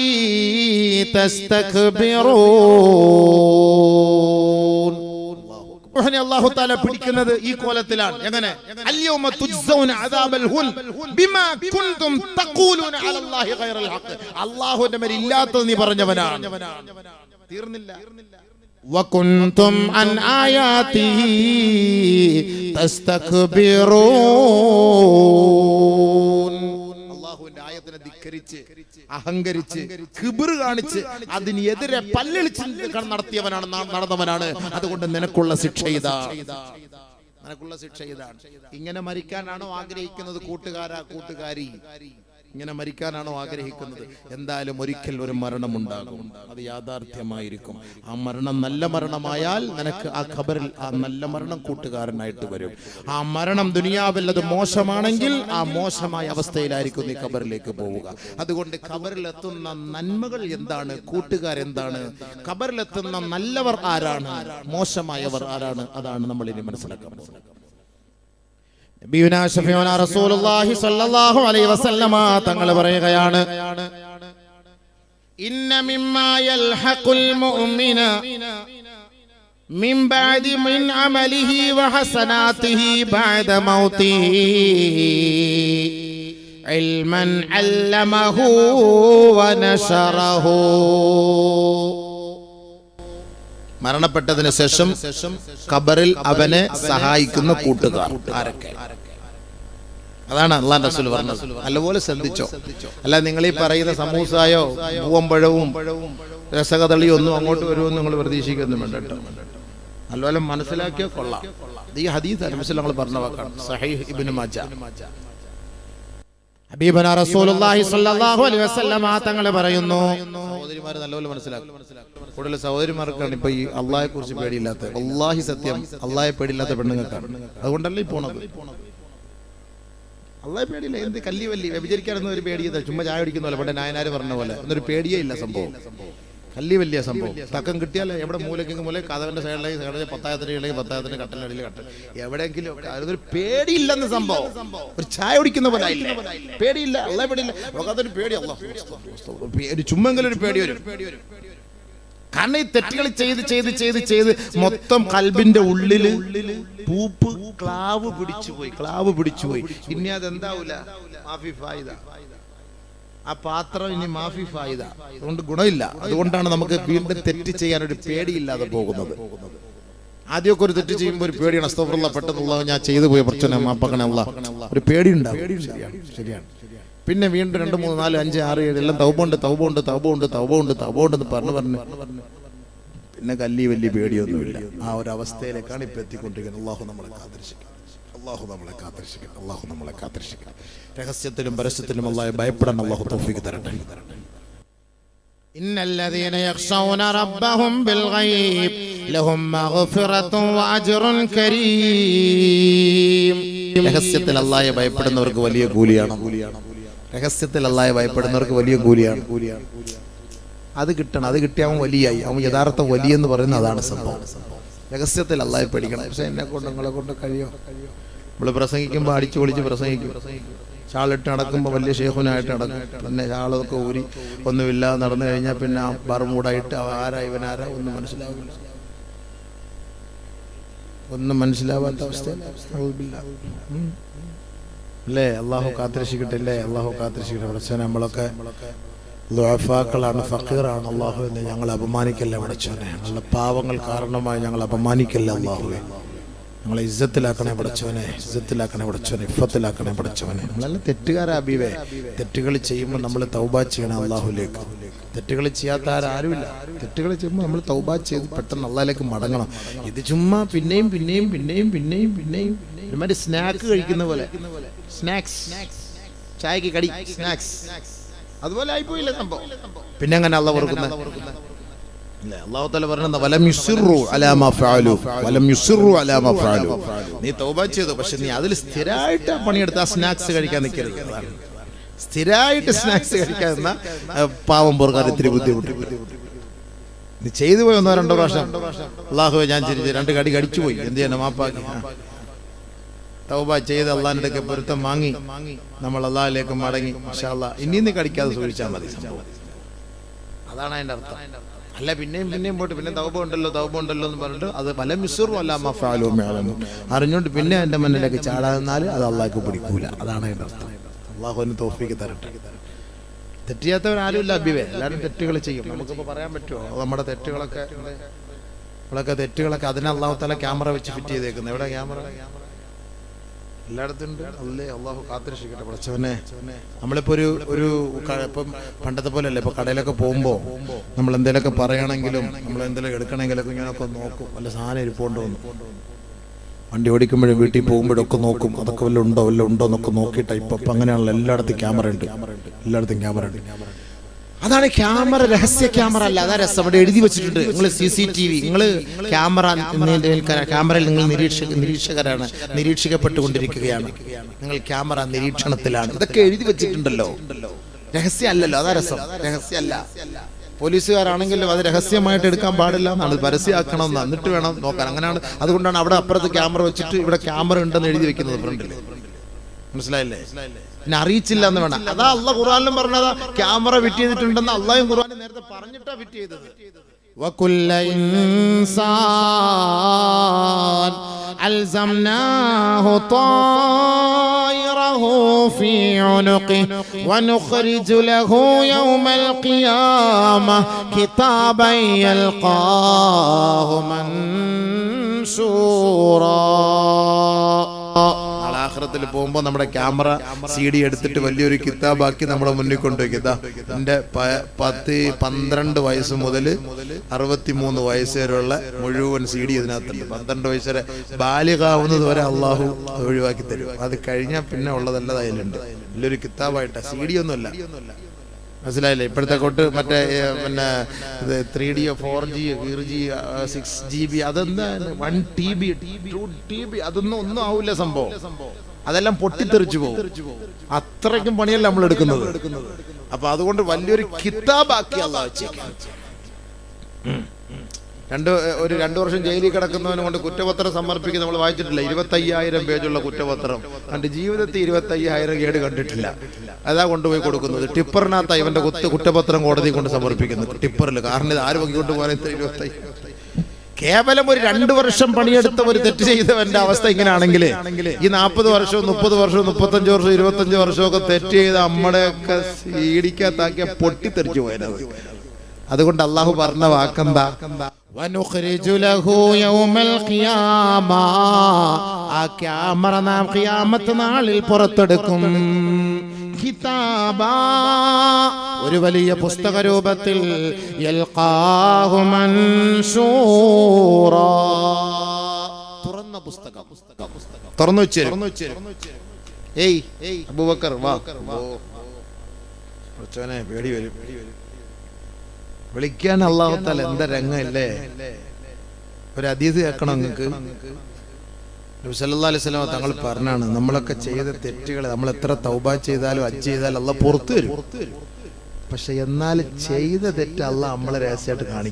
തസ്തക്ബിറൂൻ. അല്ലാഹു തആല പിടിക്കുന്നത് ഈ കോലത്തിലാണ്. എങ്ങനെ? അൽയൗമ തുജ്സൗന അദാബൽ ഹുൻ ബിമാ കുൻതും തഖൂലൂന അലല്ലാഹി ഗൈറൽ ഹഖ്. അല്ലാഹുവിന്റെ മേൽ ഇല്ലാത്തത് നീ പറഞ്ഞവനാണ്. തീർന്നില്ല. വകുൻതും അൻ ആയാതിഹി തസ്തക്ബിറൂൻ. അല്ലാഹുവിന്റെ ആയത്തിനെ ധിക്കരിച്ച്, അഹങ്കരിച്ച്, കിബിർ കാണിച്ച് അതിനെതിരെ പല്ലിളിച്ച് നടന്നവനാണ്. അതുകൊണ്ട് നിനക്കുള്ള ശിക്ഷ ഇതാണ്. ഇങ്ങനെ മരിക്കാനാണോ ആഗ്രഹിക്കുന്നത് കൂട്ടുകാരി? ഇങ്ങനെ മരിക്കാനാണോ ആഗ്രഹിക്കുന്നത്? എന്തായാലും ഒരിക്കൽ ഒരു മരണമുണ്ടാകും, അത് യാഥാർത്ഥ്യമായിരിക്കും. ആ മരണം നല്ല മരണമായാൽ നിനക്ക് ആ ഖബറിൽ ആ നല്ല മരണം കൂട്ടുകാരനായിട്ട് വരും. ആ മരണം ദുനിയാവിൽ അത് മോശമാണെങ്കിൽ ആ മോശമായ അവസ്ഥയിലായിരിക്കും നീ ഖബറിലേക്ക് പോവുക. അതുകൊണ്ട് ഖബറിലെത്തുന്ന നന്മകൾ എന്താണ്, കൂട്ടുകാരെന്താണ്, ഖബറിലെത്തുന്ന നല്ലവർ ആരാണ്, മോശമായവർ ആരാണ്, അതാണ് നമ്മൾ ഇനി മനസ്സിലാക്കാൻ പോകുന്നത്. നബിയുനാ ശഫീഉനാ റസൂലുള്ളാഹി സ്വല്ലല്ലാഹു അലൈഹി വസല്ലമ തങ്ങൾ പറയുകയാണ്, ഇന്ന മിമ്മാ യൽഹഖുൽ മുഅ്മിന മിൻ ബഅദി മിൻ അമലിഹി വഹസനാതിഹി ബഅദ മൗതിഹി ഇൽമൻ അല്ലമഹു വനശറഹു. മരണപ്പെട്ടതിന് ശേഷം ഖബറിൽ അവനെ സഹായിക്കുന്ന കൂട്ടുകാർ ആരൊക്കെ? അതാണ് അല്ലാഹുവിന്റെ റസൂൽ പറഞ്ഞത്. നല്ലപോലെ ശ്രദ്ധിച്ചോ. അല്ല നിങ്ങൾ ഈ പറയുന്ന സമൂസായോ പൂവമ്പഴവും രസകദളിയോ ഒന്നും അങ്ങോട്ട് വരുമെന്ന് നിങ്ങൾ പ്രതീക്ഷിക്കൊന്നും വേണ്ട കേട്ടോ. നല്ലപോലെ മനസ്സിലാക്കിയോ കൊള്ളാം. ഈ ഹദീസ് നബി ഞങ്ങൾ പറഞ്ഞ വാക്കാണ്. സഹീഹ് ഇബ്നു മാജ. ഹബീബനാ റസൂലുള്ളാഹി സ്വല്ലല്ലാഹു അലൈഹി വസല്ലമ തങ്ങൾ പറയുന്നു, സഹോദരിമാരെ നല്ലപോലെ മനസ്സിലാക്കും. കൂടുതൽ സഹോദരിമാർക്കാണ് ഇപ്പൊ ഈ അള്ളാഹയെ കുറിച്ച് പേടിയില്ലാത്ത, വല്ലാഹി സത്യം അള്ളാഹയെ പേടിയില്ലാത്ത പെണ്ണുങ്ങൾക്കാണ്. അതുകൊണ്ടല്ലേ ഈ പോണത്. അള്ളാഹെ പേടിയില്ല. എന്ത് കല്ലി വല്ലി വ്യഭിചരിക്കാനൊന്നും ഒരു പേടിയില്ല. ചുമ്മാ ചായ കുടിക്കുന്ന പോലെ പണ്ട് നായനാര് പറഞ്ഞ പോലെ ഒന്നൊരു പേടിയേ ഇല്ല. സംഭവം കല്ലി വലിയ സംഭവം. തക്കം കിട്ടിയാൽ എവിടെ മൂലക്കെങ്കിൽ മൂല കഥവന്റെ സൈഡിലേക്ക് പത്തായത്തിലേക്ക് പത്തായത്തിന് കട്ടലടിയിൽ കട്ടൽ എവിടെയെങ്കിലും അതൊരു പേടിയില്ലെന്ന് സംഭവം. ഒരു ചായ കുടിക്കുന്ന പോലെ പേടിയില്ല. അള്ളാഹെ പേടിയില്ല. അതൊരു പേടി. ഒരു ചുമ്മെങ്കിലും ഒരു പേടി വരും. കാരണം ഈ തെറ്റുകൾ ചെയ്ത് ചെയ്ത് ചെയ്ത് ചെയ്ത് മൊത്തം കൽബിന്റെ ഉള്ളില് പൂപ്പ് ക്ലാവ് പിടിച്ചുപോയി. ഇനി അതെന്താവൂല, മാഫി ഫായിദ. ആ പാത്രം ഇനി മാഫി ഫായിദ. അതുകൊണ്ട് ഗുണമില്ല. അതുകൊണ്ടാണ് നമുക്ക് വീണ്ടും തെറ്റ് ചെയ്യാൻ ഒരു പേടിയില്ലാതെ പോകുന്നത്. ആദ്യമൊക്കെ ഒരു തെറ്റ് ചെയ്യുമ്പോൾ ഒരു പേടിയാണ്. അസ്തഗ്ഫിറുല്ലാ, പെട്ടെന്നുള്ള ഞാൻ ചെയ്തു പോയ പ്രശ്നം മാപ്പക്കണേ അല്ലാഹ്, ഒരു പേടിയുണ്ടാവും. ശരിയാണ്. പിന്നെ വീണ്ടും 2, 3, 4, 5, 6, 7 എല്ലാം തൗബുണ്ട് എന്ന് പറഞ്ഞു പിന്നെ കല്ലി വലിയ പേടിയൊന്നുമില്ല. ആ ഒരു അവസ്ഥയിലേക്കാണ് ഇപ്പൊ എത്തിക്കൊണ്ടിരിക്കുന്നത്. അല്ലാഹു നമ്മളെ കാത്തിരക്ഷിക്കട്ടെ. രഹസ്യത്തിലും പരസ്യത്തിലും അല്ലാഹയെ ഭയപ്പെടാൻ അല്ലാഹു തൗഫീഖ് തരട്ടെ. ഇന്നല്ലദീന യഖ്ശൗന റബ്ബഹും ബിൽ ഗൈബ് ലഹും മഗ്ഫിറത്തുൻ വഅജ്റുൻ കരീം. രഹസ്യത്തിൽ അല്ലാഹയെ ഭയപ്പെടുന്നവർക്ക് വലിയ കൂലിയാണ്. രഹസ്യത്തിൽ അല്ലാഹയെ ഭയപ്പെടുന്നവർക്ക് വലിയ കൂലിയാണ്. അത് കിട്ടണം. അത് കിട്ടിയാൽ വലിയായി. അവൻ യഥാർത്ഥ വലിയെന്ന് പറയുന്നത് അതാണ് സംഭവം. രഹസ്യത്തിൽ അല്ലാഹയെ പേടിക്കണം. പക്ഷെ എന്നെ കൊണ്ട് നിങ്ങളെ കൊണ്ട് കഴിയോ? നമ്മൾ പ്രസംഗിക്കുമ്പോൾ അടിച്ചു പൊളിച്ച് പ്രസംഗിക്കും. ഷാളിട്ട് നടക്കുമ്പോൾ വലിയ ഷേഖുനായിട്ട് നടക്കും. പിന്നെ ഷാളൊക്കെ ഊരി ഒന്നുമില്ലാതെ നടന്നു കഴിഞ്ഞാൽ പിന്നെ ആ ബർമൂടായിട്ട് ആരാ ഇവനാരാ ഒന്നും മനസ്സിലാവാത്ത അവസ്ഥ അല്ലേ? അള്ളാഹു കാത്തിരക്ഷിക്കട്ടെ. പഠിച്ചോനെ, നമ്മളൊക്കെ ദുആഫാക്കളാണ്, ഫഖീറാണ്. അള്ളാഹുവിനെ ഞങ്ങൾ അപമാനിക്കല്ലേ പഠിച്ചോനെ. ഞങ്ങളുടെ പാവങ്ങൾ കാരണമായി ഞങ്ങൾ അപമാനിക്കല്ലേ അള്ളാഹുവെ. ഞങ്ങളെ ഇസ്സത്തിലാക്കണേ പഠിച്ചോനെ, ഇഫത്തിലാക്കണേ പഠിച്ചോനെ. നമ്മളെല്ലാം തെറ്റുകാരാ ഹബീബേ. തെറ്റുകൾ ചെയ്യുമ്പോൾ നമ്മൾ തൗബ ചെയ്യണം അള്ളാഹുലേക്ക്. തെറ്റുകൾ ചെയ്യാത്ത ആരുമില്ല. തെറ്റുകൾ ചെയ്യുമ്പോൾ നമ്മൾ തൗബ ചെയ്ത് പെട്ടെന്ന് അള്ളാഹിലേക്ക് മടങ്ങണം. ഇത് ചുമ്മാ പിന്നെയും ഒരുമാതിരി സ്നാക്ക് കഴിക്കുന്ന പോലെ, സ്നാക്സ്, ചായക്ക് കടി, സ്നാക്സ്, അതുപോലെ ആയിപ്പോയില്ല സംഭവം. പിന്നെ അങ്ങനെ അള്ളാഹ് ഓർക്കുന്ന അല്ലാഹു തആല പറയുന്നത് വലം യുസിറു അലാ മാ ഫഅലു. നീ തൗബ ചെയ്തു, പക്ഷെ നീ അതിൽ സ്ഥിരമായിട്ട് പണിയെടുത്ത സ്നാക്സ് കഴിക്കാൻ നിൽക്കരുത്. സ്ഥിരമായിട്ട് സ്നാക്സ് കഴിക്കാതിരുന്ന പാവം പോർക്കാർ ഇത്തിരി ബുദ്ധിമുട്ട്. നീ ചെയ്തു പോയി 1-2 പ്രാവശ്യം അല്ലാഹുവേ ഞാൻ 2 കടി കടിച്ചു പോയി, എന്ത് ചെയ്യണം, മാപ്പാക്കി. തൗബ ചെയ്ത് അള്ളാഹിന്റെ അടുക്കൽ പൊരുത്തം വാങ്ങി നമ്മൾ അള്ളാഹിലേക്ക് മടങ്ങി ഇൻഷാ അല്ലാഹ് ഇനി നീ കടിക്കാതെ സൂക്ഷിച്ചാൽ മതി. സംഭവം അതാണ് അതിന്റെ അർത്ഥം. അല്ല പിന്നെയും പോയിട്ട് പിന്നെ തൗബ ഉണ്ടല്ലോ എന്ന് പറഞ്ഞിട്ട് അത് പല മിസ്റും അല്ല അറിഞ്ഞുകൊണ്ട് പിന്നെ എൻ്റെ മുന്നിലേക്ക് ചാടാന്നാൽ അത് അള്ളാഹ്ക്ക് പിടിക്കൂല. അതാണ് അതിൻ്റെ അർത്ഥം. അള്ളാഹുവിന് തൗഫീക്ക് തരട്ടെ. തെറ്റിയാത്തവരാരും ഇല്ല അബിവേ, എല്ലാവരും തെറ്റുകൾ ചെയ്യും. നമുക്കിപ്പോൾ പറയാൻ പറ്റുമോ നമ്മുടെ തെറ്റുകളൊക്കെ അതിനെ അള്ളാഹു തആല ക്യാമറ വെച്ച് ഫിറ്റ് ചെയ്തേക്കുന്നത്? എവിടെ ക്യാമറ? എല്ലായിടത്തും ഉണ്ട്. അല്ലേ അള്ളാഹു കാത്തിരക്ഷിക്കട്ടെ പഠിച്ചവനെ. നമ്മളിപ്പോൾ ഒരു ഇപ്പം പണ്ടത്തെ പോലെ അല്ലേ, ഇപ്പോൾ കടയിലൊക്കെ പോകുമ്പോൾ നമ്മൾ എന്തെങ്കിലുമൊക്കെ പറയണമെങ്കിലും നമ്മൾ എന്തെങ്കിലും എടുക്കണമെങ്കിലൊക്കെ ഇങ്ങനെയൊക്കെ നോക്കും, വല്ല സാധനം ഇരിപ്പുണ്ടോ എന്ന്. വണ്ടി ഓടിക്കുമ്പോഴും വീട്ടിൽ പോകുമ്പോഴൊക്കെ നോക്കും, അതൊക്കെ വല്ല ഉണ്ടോ എന്നൊക്കെ നോക്കിയിട്ട് ഇപ്പം അങ്ങനെയാണല്ലോ. എല്ലായിടത്തും ക്യാമറ ഉണ്ട്. അതാണ് ക്യാമറ. രഹസ്യ ക്യാമറ അല്ല, അതാ രസം. അവിടെ എഴുതി വെച്ചിട്ടുണ്ട്, നിങ്ങൾ CCTV, നിങ്ങൾ ക്യാമറയിൽ നിങ്ങൾ നിരീക്ഷകരാണ്, നിരീക്ഷിക്കപ്പെട്ടുകൊണ്ടിരിക്കുകയാണ്, നിങ്ങൾ ക്യാമറ നിരീക്ഷണത്തിലാണ്. ഇതൊക്കെ എഴുതി വെച്ചിട്ടുണ്ടല്ലോ. രഹസ്യം അല്ലല്ലോ, അതാ രസം. രഹസ്യമല്ല. പോലീസുകാരാണെങ്കിലും അത് രഹസ്യമായിട്ട് എടുക്കാൻ പാടില്ല എന്നാണ്, പരസ്യമാക്കണം എന്ന്, എന്നിട്ട് വേണം നോക്കാൻ. അങ്ങനെയാണ്. അതുകൊണ്ടാണ് അവിടെ അപ്പുറത്ത് ക്യാമറ വെച്ചിട്ട് ഇവിടെ ക്യാമറ ഉണ്ടെന്ന് എഴുതി വെക്കുന്നത് ഫ്രണ്ടിൽ. മനസ്സിലായില്ലേ? പിന്നെ അറിയിച്ചില്ല എന്ന് വേണം. അതാ അള്ളാഹ് ഖുർആനിലും പറഞ്ഞതാ, ക്യാമറ ഫിറ്റ് ചെയ്തിട്ടുണ്ടെന്ന് അള്ളാഹും ഖുർആനിൽ നേരത്തെ പറഞ്ഞിട്ടാ ഫിറ്റ് ചെയ്തത്. വകുല്ല ഇൻസാൻ അൽസംനാഹു طائره في عنقه ونخرج له يوم القيامة كتابا يلقاه منشورا. ആഖിറത്തിൽ പോകുമ്പോൾ നമ്മുടെ ക്യാമറ CD എടുത്തിട്ട് വലിയൊരു കിതാബാക്കി നമ്മുടെ മുന്നിൽ കൊണ്ടുവയ്ക്കും. ഇതാ എൻ്റെ 12 വയസ്സ് മുതൽ 63 വയസ്സ് വരെയുള്ള മുഴുവൻ CD ഇതിനകത്തുണ്ട്. 12 വയസ്സ് വരെ ബാലികാവുന്നത് വരെ അള്ളാഹു ഒഴിവാക്കി തരും. അത് കഴിഞ്ഞാൽ പിന്നെ ഉള്ളതെല്ലാം അതിലുണ്ട്. വലിയൊരു കിതാബായിട്ട്, CD ഒന്നുമല്ല. മനസ്സിലായില്ലേ? ഇപ്പോഴത്തെ തൊട്ട് മറ്റേ പിന്നെ 3D 4G 6GB അതെന്താ 1TB 2TB ഒന്നും ആവില്ല സംഭവം. അതെല്ലാം പൊട്ടിത്തെറിച്ചു പോകും. അത്രയ്ക്കും പണിയല്ല നമ്മൾ എടുക്കുന്നത്. അപ്പൊ അതുകൊണ്ട് വലിയൊരു കിതാബാക്കി അള്ളാഹു വെച്ചേക്കാം. 2 വർഷം ജയിലിൽ കിടക്കുന്നവനെ കൊണ്ട് കുറ്റപത്രം സമർപ്പിക്കുന്ന നമ്മൾ വായിച്ചിട്ടില്ല. 25,000 പേജുള്ള കുറ്റപത്രം. എൻ്റെ ജീവിതത്തിൽ 25,000 കേട് കണ്ടിട്ടില്ല. അതാ കൊണ്ടുപോയി കൊടുക്കുന്നത്. ടിപ്പറിനകത്ത് ഇവന്റെ കുറ്റപത്രം കോടതി കൊണ്ട് സമർപ്പിക്കുന്നു, ടിപ്പറിൽ. കാരണം ഇത് ആര് പൊക്കിക്കൊണ്ട് പോകാൻ 25,000? കേവലം ഒരു 2 വർഷം പണിയെടുത്ത ഒരു തെറ്റ് ചെയ്തവന്റെ അവസ്ഥ ഇങ്ങനെയാണെങ്കിൽ ഈ 40 വർഷവും 30 വർഷവും 35 വർഷവും 25 വർഷവും ഒക്കെ തെറ്റ് ചെയ്ത് നമ്മുടെയൊക്കെ സീഡിക്കകത്താക്കിയ പൊട്ടിത്തെറിച്ചു പോയത്. അതുകൊണ്ട് അള്ളാഹു പറഞ്ഞ വാക്കെന്താ? വനുഖ്രിജു ലഹു യൗമൽ ഖിയാമ. ആ ക്യാമറ നാം ഖിയാമത്ത് നാളിൽ പുറത്തെടുക്കും. കിതാബാ, ഒരു വലിയ പുസ്തക രൂപത്തിൽ. യൽഖാഹു മൻശൂറാ, തുറന്ന പുസ്തകം. തുറന്നു വെച്ചേരും. ഏയ് അബൂബക്കർ വാ. കുറച്ചവനെ പേടി വരും. വിളിക്കാൻ അല്ലാഹു തആല എന്താ രംഗമല്ലേ. ഒരു ഹദീസ് കേൾക്കണം നിങ്ങൾക്ക്. നബി സല്ലല്ലാഹു അലൈഹി വസല്ലം തങ്ങൾ പറഞ്ഞാണ്, നമ്മളൊക്കെ ചെയ്ത തെറ്റുകൾ നമ്മൾ എത്ര തൗബ ചെയ്താലും ഹജ്ജ് ചെയ്താലും അല്ലാഹ് പുറത്തു വരും. പക്ഷെ എന്നാൽ ചെയ്ത തെറ്റ് അല്ലാഹ് നമ്മളെ രഹസ്യമായിട്ട് കാണിക്കും.